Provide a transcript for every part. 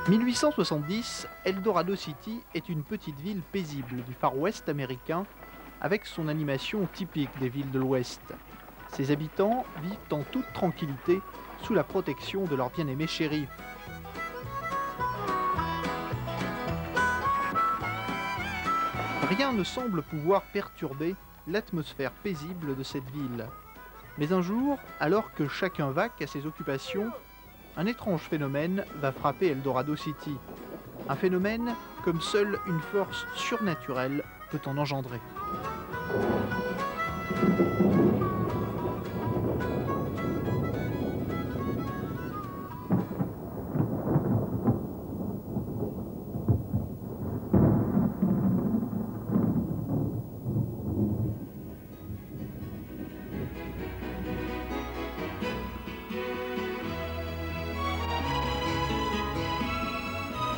1870, Eldorado City est une petite ville paisible du Far West américain avec son animation typique des villes de l'Ouest. Ses habitants vivent en toute tranquillité sous la protection de leur bien-aimé shérif. Rien ne semble pouvoir perturber l'atmosphère paisible de cette ville. Mais un jour, alors que chacun vaque à ses occupations, un étrange phénomène va frapper Eldorado City. Un phénomène comme seule une force surnaturelle peut en engendrer.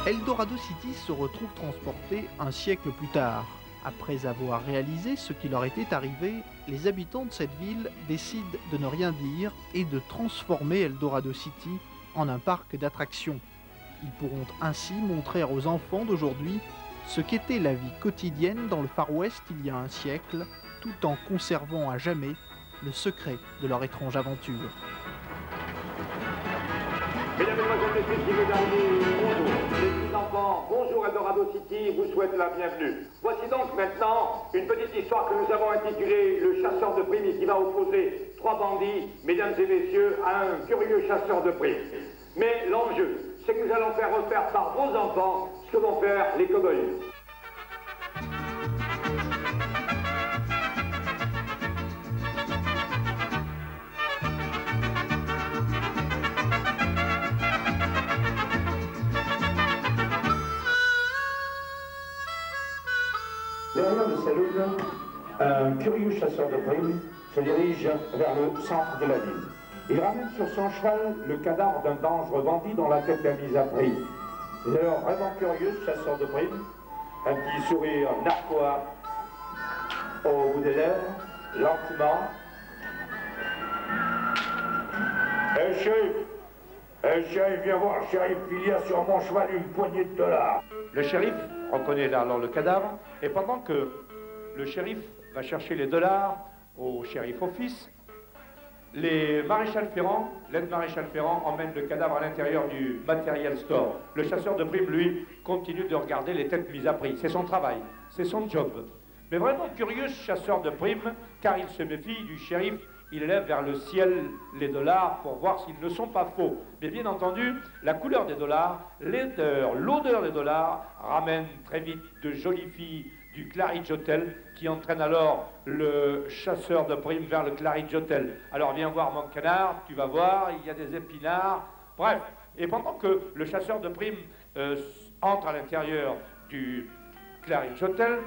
Eldorado City se retrouve transporté un siècle plus tard. Après avoir réalisé ce qui leur était arrivé, les habitants de cette ville décident de ne rien dire et de transformer Eldorado City en un parc d'attractions. Ils pourront ainsi montrer aux enfants d'aujourd'hui ce qu'était la vie quotidienne dans le Far West il y a un siècle, tout en conservant à jamais le secret de leur étrange aventure. Mesdames, Mesdemoiselles, Messieurs, si vous arrivez, bonjour. Les petits enfants, bonjour Eldorado City, vous souhaite la bienvenue. Voici donc maintenant une petite histoire que nous avons intitulée Le chasseur de primes qui va opposer trois bandits, mesdames et messieurs, à un curieux chasseur de primes. Mais l'enjeu, c'est que nous allons faire refaire par vos enfants ce que vont faire les cow-boys. Derrière le saloon, un curieux chasseur de primes se dirige vers le centre de la ville. Il ramène sur son cheval le cadavre d'un dangereux bandit dont la tête est mise à prix. Il est alors vraiment curieux, ce chasseur de primes, un petit sourire narquois au bout des lèvres, lentement. Shérif, viens voir, shérif, il y a sur mon cheval une poignée de dollars. Le shérif reconnaît alors le cadavre, et pendant que le shérif va chercher les dollars au shérif office, les maréchal Ferrand, l'aide-maréchal Ferrand emmène le cadavre à l'intérieur du material store. Le chasseur de primes, lui, continue de regarder les têtes mises à prix. C'est son travail, c'est son job. Mais vraiment curieux, ce chasseur de primes, car il se méfie du shérif. Il élève vers le ciel les dollars pour voir s'ils ne sont pas faux. Mais bien entendu, la couleur des dollars, l'odeur des dollars ramène très vite de jolies filles du Claridge Hotel qui entraînent alors le chasseur de primes vers le Claridge Hotel. Alors viens voir mon canard, tu vas voir, il y a des épinards. Bref, et pendant que le chasseur de primes entre à l'intérieur du Claridge Hotel,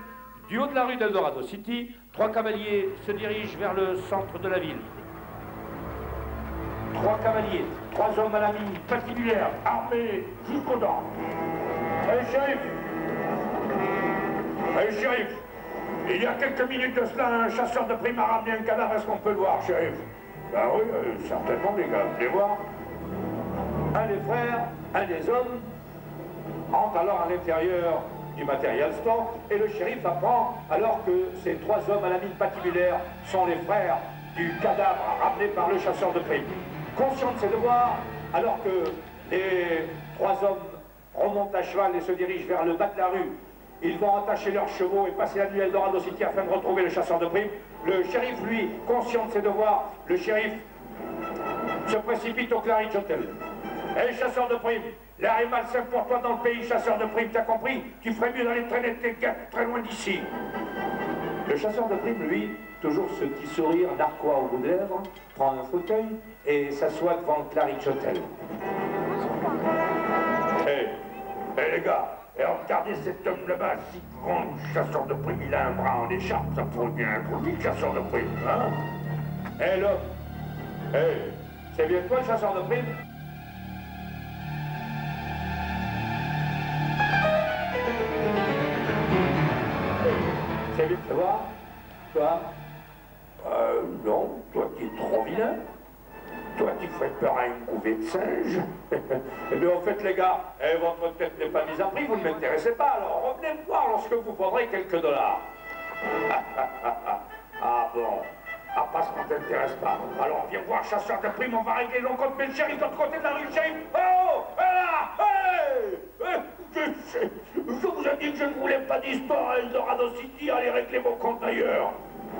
du haut de la rue d'Eldorado City, trois cavaliers se dirigent vers le centre de la ville. Trois cavaliers, trois hommes à la mine, patibulaires, armés jusqu'aux dents. Shérif, shérif, il y a quelques minutes de cela, un chasseur de primes a ramené un cadavre, est-ce qu'on peut le voir, shérif? Ben oui, certainement, les gars, venez voir. Un des frères, un des hommes, entre alors à l'intérieur du Material Store, et le shérif apprend alors que ces trois hommes à la mine patibulaire sont les frères du cadavre ramené par le chasseur de primes. Conscient de ses devoirs, alors que les trois hommes remontent à cheval et se dirigent vers le bas de la rue, ils vont attacher leurs chevaux et passer la nuit à Eldorado City afin de retrouver le chasseur de primes. Le shérif, lui, conscient de ses devoirs, le shérif se précipite au Claridge Hotel. Hé, chasseur de primes, l'air est malsain pour toi dans le pays, chasseur de primes, t'as compris? Tu ferais mieux d'aller traîner tes guêpes très loin d'ici. Le chasseur de primes, lui, toujours ce petit sourire narquois au bout des lèvres, prend un fauteuil et s'assoit devant le Claridge Hotel. Hé, les gars, regardez cet homme là-bas, si grand chasseur de primes, il a un bras en écharpe, ça pourrait bien être lui, chasseur de primes, hein? Hé, l'homme, c'est bien toi le chasseur de primes? C'est bien de voir, toi? Non, toi qui es trop vilain. Toi, tu ferais peur à une couvée de singes. Eh bien, en fait, les gars, votre tête n'est pas mise à prix, vous ne m'intéressez pas, alors revenez me voir lorsque vous prendrez quelques dollars. Ah bon? Ah, parce qu'on ne t'intéresse pas. Alors, viens voir, chasseur de primes, on va régler l'on compte, mais le shérif de l'autre côté de la rue, le shérif. Oh! Là! Je vous ai dit que je ne voulais pas d'histoire à Eldorado City, allez régler vos comptes ailleurs.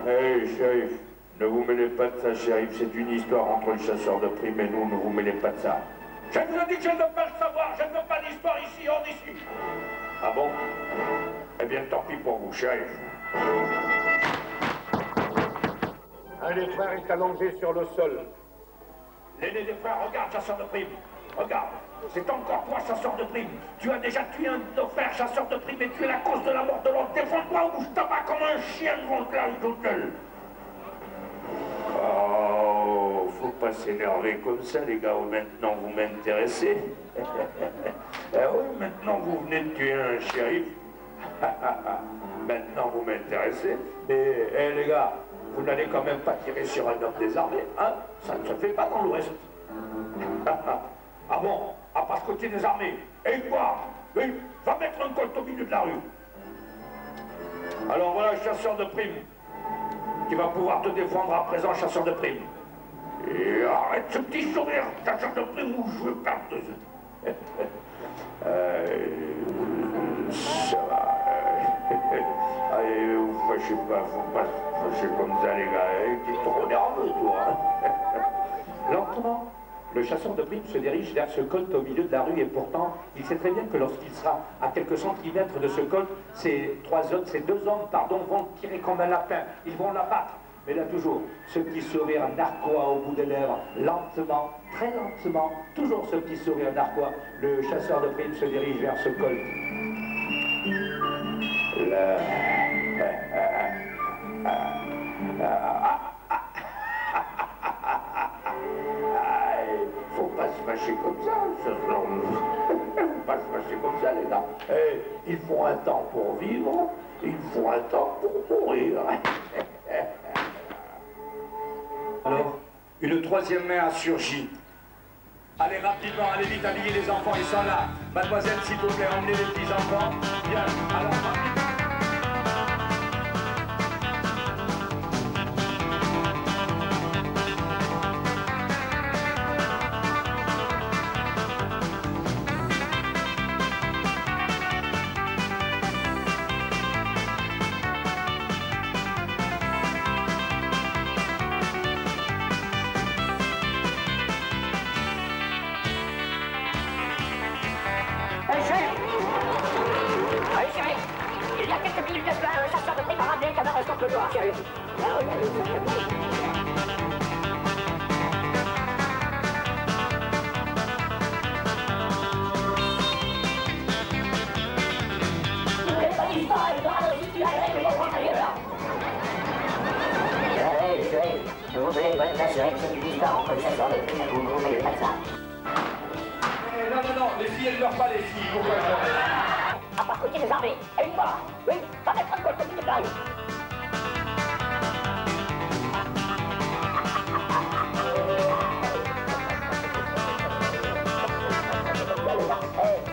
Hey, shérif, ne vous mêlez pas de ça, shérif, c'est une histoire entre le chasseur de primes et nous, ne vous mêlez pas de ça. Je vous ai dit que je ne veux pas le savoir, je ne veux pas d'histoire ici, hors d'ici. Ah bon? Eh bien, tant pis pour vous, shérif. Un des frères est allongé sur le sol. L'aîné des frères, regarde, chasseur de primes. Regarde, c'est encore toi, chasseur de primes. Tu as déjà tué un de nos frères, chasseur de primes, et tu es la cause de la mort de l'autre. Défends-toi ou je t'abats comme un chien devant le plage d'hôtel. Oh, faut pas s'énerver comme ça, les gars. Maintenant, vous m'intéressez. Ah oui, maintenant, vous venez de tuer un shérif. Maintenant, vous m'intéressez. Mais, les gars, vous n'allez quand même pas tirer sur un homme désarmé, hein? Ça ne se fait pas dans l'Ouest. Ah bon? À part ce côté des armées. Et quoi? Oui, va mettre un colt au milieu de la rue. Alors voilà, chasseur de primes, qui va pouvoir te défendre à présent, chasseur de primes. Et arrête ce petit sourire, chasseur de primes, ou je veux perdre de... Ça va. Allez, vous fâchez pas, faut pas se fâcher comme ça, les gars. T'es trop nerveux, toi. Lentement, le chasseur de primes se dirige vers ce colt au milieu de la rue et pourtant, il sait très bien que lorsqu'il sera à quelques centimètres de ce colt, ces deux hommes, vont tirer comme un lapin. Ils vont l'abattre. Mais là toujours, ce petit sourire narquois au bout des lèvres, lentement, très lentement, toujours ce petit sourire narquois, le chasseur de primes se dirige vers ce colt. Là... Faut pas se fâcher comme ça, faut pas se fâcher comme ça, les gars. Il faut un temps pour vivre, il faut un temps pour mourir. Alors, une troisième main a surgi. Allez rapidement, allez vite habiller les enfants, ils sont là. Mademoiselle, s'il vous plaît, emmenez les petits enfants. Bien, alors rapidement. Il y a quelques minutes de cela, un chasseur de primes a ramené un cadavre contre le doigt, sérieux. Vous voulez m'assurer que c'est une histoire entre le chasseur de primes et vous ne mêlez pas de ça. Non, les filles, elles ne meurent pas, les filles. Pourquoi elles meurent? À part côté des armées, et une fois, oui, va mettre un colt au milieu de la rue.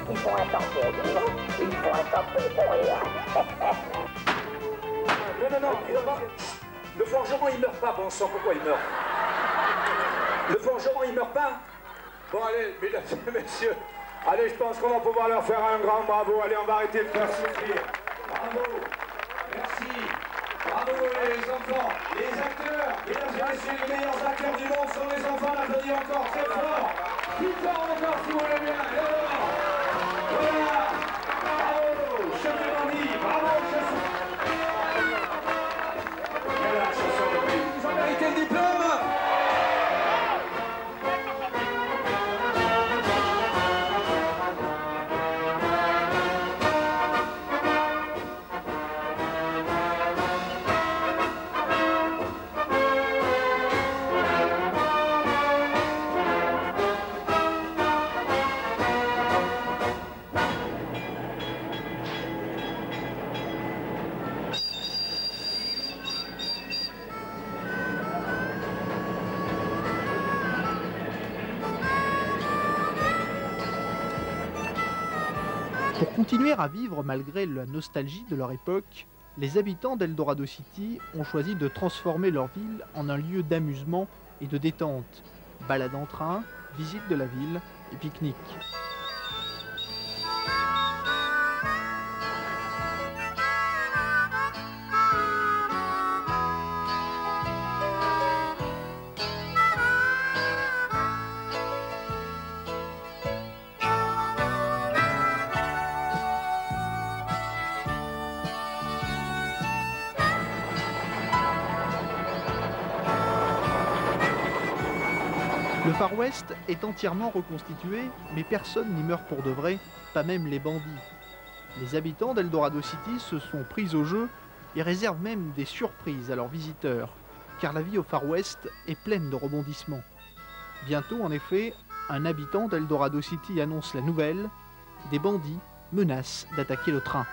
Il faut un temps pour vivre, il faut un temps pour mourir. Non, il va pas. Le forgeron, il meurt pas, bon sang, pourquoi il meurt? Le forgeron, il meurt pas? Bon, allez, mesdames et messieurs, allez, je pense qu'on va pouvoir leur faire un grand bravo. Allez, on va arrêter de faire souffrir. Bravo, merci. Bravo les enfants, les acteurs, mesdames et messieurs, les meilleurs acteurs du monde sont les enfants. On applaudit encore très fort. Plus fort encore, si vous voulez bien. Voilà. Bravo, chef de bandit, bravo, chasseur. Voilà, chasseur de primes. Ils ont mérité le diplôme. continuer à vivre malgré la nostalgie de leur époque, les habitants d'Eldorado City ont choisi de transformer leur ville en un lieu d'amusement et de détente. Balade en train, visite de la ville et pique-nique. Le Far West est entièrement reconstitué, mais personne n'y meurt pour de vrai, pas même les bandits. Les habitants d'Eldorado City se sont pris au jeu et réservent même des surprises à leurs visiteurs, car la vie au Far West est pleine de rebondissements. Bientôt, en effet, un habitant d'Eldorado City annonce la nouvelle, des bandits menacent d'attaquer le train.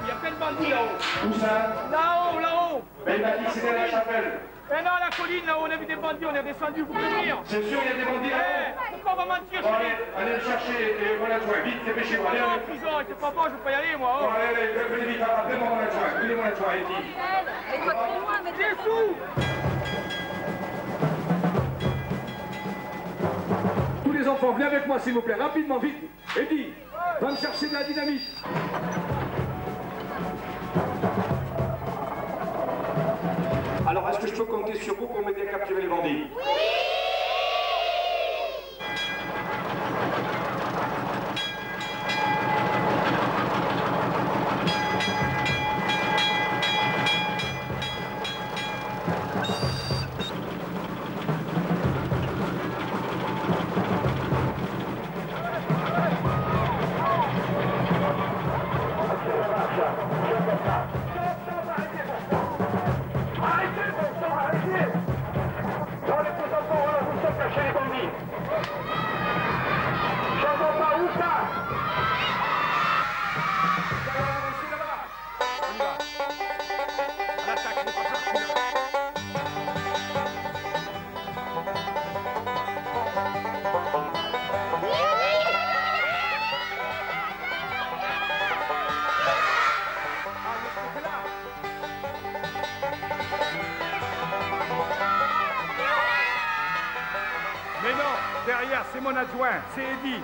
Il y a plein de bandits là-haut. Où ça? Là-haut, là-haut. Mais il m'a dit que c'était la chapelle. Mais non, la colline là-haut, on a vu des bandits, on est descendu, vous pouvez venir. C'est sûr, il y a des bandits là-haut. Pourquoi on va mentir, Bon, chérie? allez le chercher et mon adjoint, vite, dépêchez-vous. Allez, Non, allez. prison, c'est pas bon, je peux pas y aller, moi. Bon, Oh. allez, venez vite, appelez-moi mon adjoint. Venez mon adjoint, allez, vite. Mais toi, très loin, mais Des sous. Tous les enfants, venez avec moi s'il vous plaît, rapidement, vite. Eddie, va me chercher de la dynamite. Alors, est-ce que je peux compter sur vous pour m'aider à capturer les bandits? Mais non, derrière, c'est mon adjoint, c'est Eddie.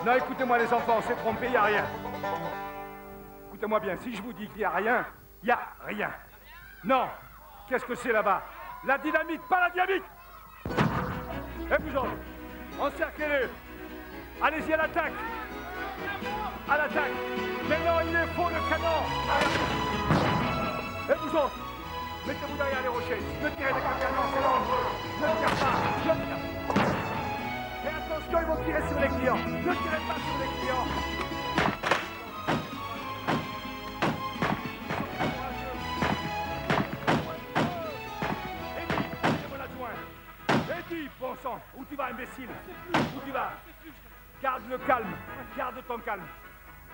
Non, écoutez-moi les enfants, on s'est trompé, il n'y a rien. Écoutez-moi bien, si je vous dis qu'il n'y a rien, il n'y a rien. Non, qu'est-ce que c'est là-bas? La dynamite, pas la dynamite. Et vous autres, encerclez-le. Allez-y à l'attaque. À l'attaque. Mais non, il est faux le canon. Et vous autres, mettez-vous derrière les rochers. Ne tirez pas canon, c'est dangereux. Ne tirez pas, je tire. Et attention, ils vont tirer sur les clients. Ne tirez pas sur les clients. Eddie, c'est mon adjoint. Eddie, bon sang, où tu vas, imbécile? Où tu vas? Garde le calme, garde ton calme.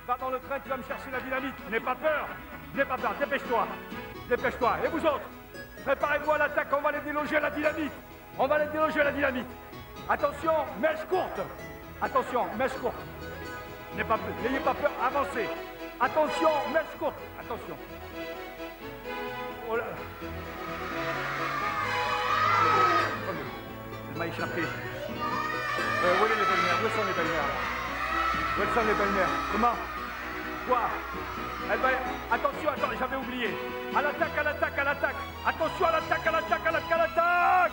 Va dans le train, tu vas me chercher la dynamite. N'aie pas peur, dépêche-toi. Dépêche-toi. Et vous autres, préparez-vous à l'attaque, on va les déloger à la dynamite. On va les déloger à la dynamite. Attention, mèche courte. Attention, mèche courte. N'ayez pas peur, avancez. Attention, mèche courte. Attention. Oh là là. Elle m'a échappé. Où est les belles-mères? Où sont les belles-mères? Où sont les belles-mères? Comment? Quoi? Elle va... Attention, attends, j'avais oublié. À l'attaque, à l'attaque, à l'attaque. Attention, à l'attaque, à l'attaque, à l'attaque, à l'attaque.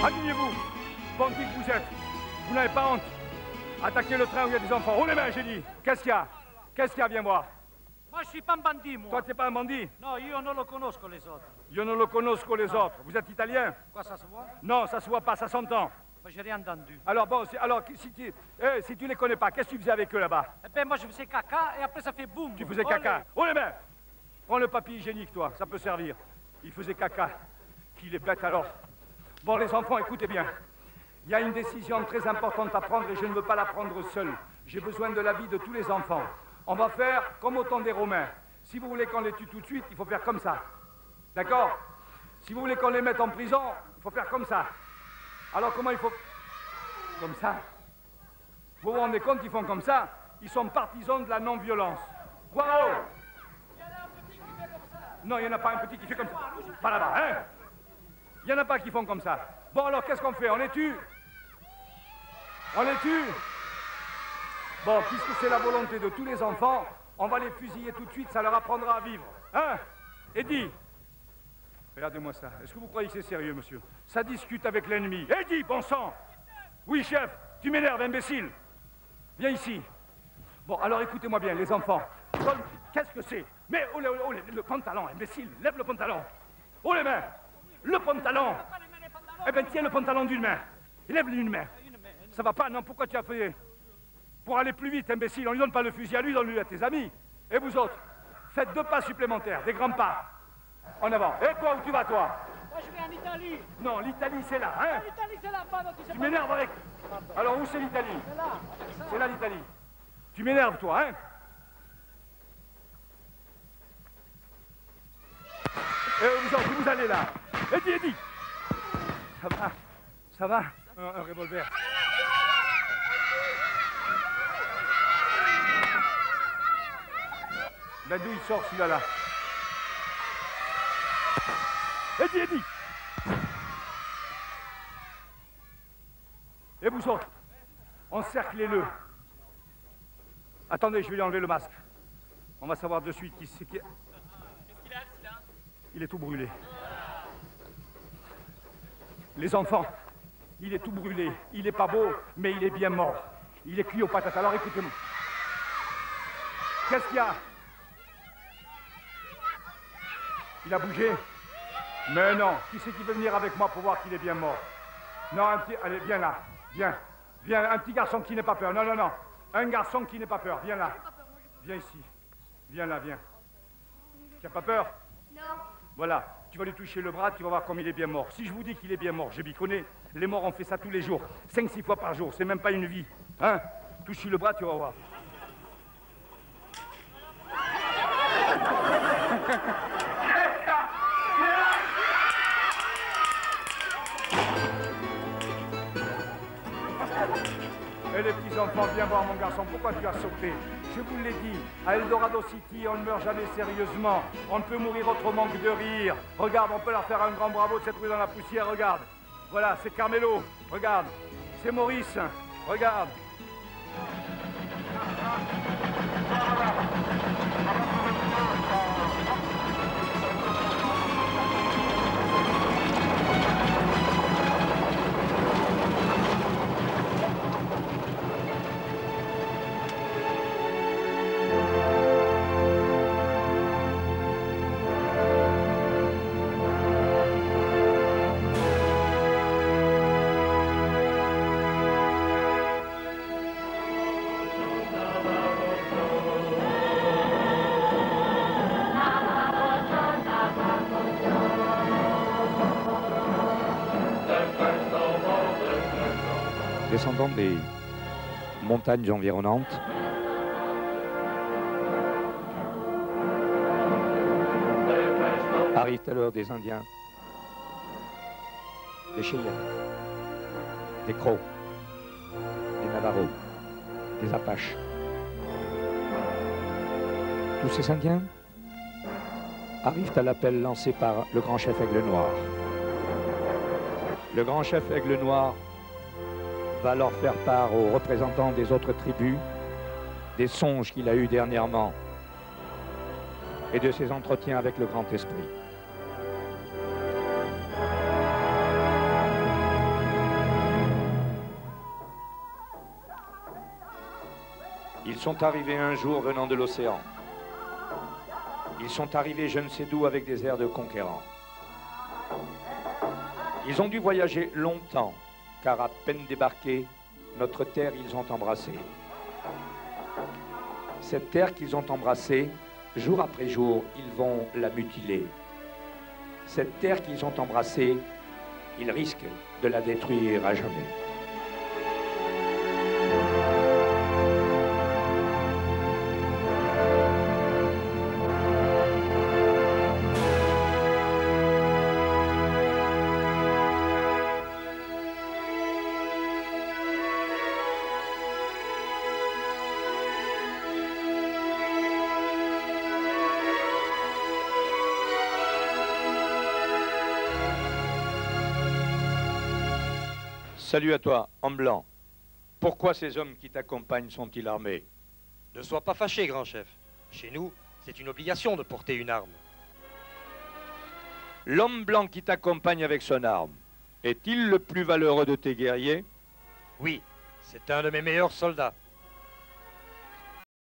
Alignez-vous. Bandit que vous êtes. Vous n'avez pas honte. Attaquez le train où il y a des enfants. Oh les mains, j'ai dit. Qu'est-ce qu'il y a? Qu'est-ce qu'il y a? Viens voir. Moi, je suis pas un bandit, moi. Toi, t'es pas un bandit? Non, io non lo conosco les autres. Io non lo conosco les autres. Vous êtes italien? Quoi, ça se voit? Non, ça se voit pas, ça s'entend. Bah, j'ai rien entendu. Alors bon, alors si tu les connais pas, qu'est-ce que tu faisais avec eux là-bas? Eh ben, moi, je faisais caca et après, ça fait boum. Tu faisais caca. Oh les mains! Prends le papier hygiénique, toi, ça peut servir. Il faisait caca. Il est bête alors. Bon, les enfants, écoutez bien. Il y a une décision très importante à prendre et je ne veux pas la prendre seul. J'ai besoin de l'avis de tous les enfants. On va faire comme au temps des Romains. Si vous voulez qu'on les tue tout de suite, il faut faire comme ça. D'accord? Si vous voulez qu'on les mette en prison, il faut faire comme ça. Alors comment il faut... Comme ça. Vous vous rendez compte qu'ils font comme ça? Ils sont partisans de la non-violence. Wow! Non, il n'y en a pas un petit qui fait comme ça. Pas là-bas, hein? Il n'y en a pas qui font comme ça. Bon, alors, qu'est-ce qu'on fait? On les tue? On les tue? Bon, puisque c'est la volonté de tous les enfants, on va les fusiller tout de suite, ça leur apprendra à vivre. Hein? Eddie! Regardez-moi ça. Est-ce que vous croyez que c'est sérieux, monsieur? Ça discute avec l'ennemi. Eddie, bon sang! Oui, chef, tu m'énerves, imbécile! Viens ici. Bon, alors écoutez-moi bien, les enfants. Qu'est-ce que c'est? Mais oh, le pantalon, imbécile, lève le pantalon. Oh, les mains! Le pantalon! Eh bien, tiens le pantalon d'une main. Lève-le d'une main. Ça va pas, non? Pourquoi tu as fait? Pour aller plus vite, imbécile, on lui donne pas le fusil à lui, donne-le à tes amis. Et vous autres, faites 2 pas supplémentaires, des grands pas. En avant. Et toi, où tu vas, toi? Moi, je vais en Italie. Non, l'Italie, c'est là, hein? L'Italie, c'est là-bas. Tu m'énerves avec... Alors, où c'est l'Italie? C'est là. C'est là, l'Italie. Tu m'énerves, toi, hein? Et vous autres, vous allez là. Eddie! Ça va? Ça va? Un revolver. Ben d'où il sort celui-là là? Eddie! Et vous autres, encerclez-le. Attendez, je vais lui enlever le masque. On va savoir de suite qui c'est qui... Qu'est-ce qu'il a, celui-là? Il est tout brûlé. Les enfants, il est tout brûlé. Il est pas beau, mais il est bien mort. Il est cuit aux patates. Alors écoutez-moi. Qu'est-ce qu'il y a? Il a bougé? Mais non. Qui c'est qui veut venir avec moi pour voir qu'il est bien mort? Non, un petit... Allez, viens là. Viens. Viens, un petit garçon qui n'ait pas peur. Non. Un garçon qui n'ait pas peur. Viens là. Viens ici. Viens là, viens. Tu n'as pas peur? Non. Voilà. Tu vas lui toucher le bras, tu vas voir comme il est bien mort. Si je vous dis qu'il est bien mort, je m'y connais. Les morts, on fait ça tous les jours. 5-6 fois par jour. C'est même pas une vie. Hein? Touche-lui le bras, tu vas voir. Et les petits enfants, viens voir mon garçon, pourquoi tu as sauté? Je vous l'ai dit, à Eldorado City, on ne meurt jamais sérieusement. On ne peut mourir autrement que de rire. Regarde, on peut leur faire un grand bravo de s'être trouvé dans la poussière, regarde. Voilà, c'est Carmelo, regarde. C'est Maurice, regarde. Descendant des montagnes environnantes, arrivent alors des Indiens, des Cheyennes, des Crocs, des Navajos, des Apaches. Tous ces Indiens arrivent à l'appel lancé par le grand chef Aigle Noir. Le grand chef Aigle Noir va leur faire part aux représentants des autres tribus des songes qu'il a eus dernièrement et de ses entretiens avec le Grand Esprit. Ils sont arrivés un jour venant de l'océan. Ils sont arrivés je ne sais d'où avec des airs de conquérants. Ils ont dû voyager longtemps, car à peine débarqués, notre terre ils ont embrassée. Cette terre qu'ils ont embrassée, jour après jour, ils vont la mutiler. Cette terre qu'ils ont embrassée, ils risquent de la détruire à jamais. Salut à toi, homme blanc. Pourquoi ces hommes qui t'accompagnent sont-ils armés? Ne sois pas fâché, grand chef. Chez nous, c'est une obligation de porter une arme. L'homme blanc qui t'accompagne avec son arme, est-il le plus valeureux de tes guerriers? Oui, c'est un de mes meilleurs soldats.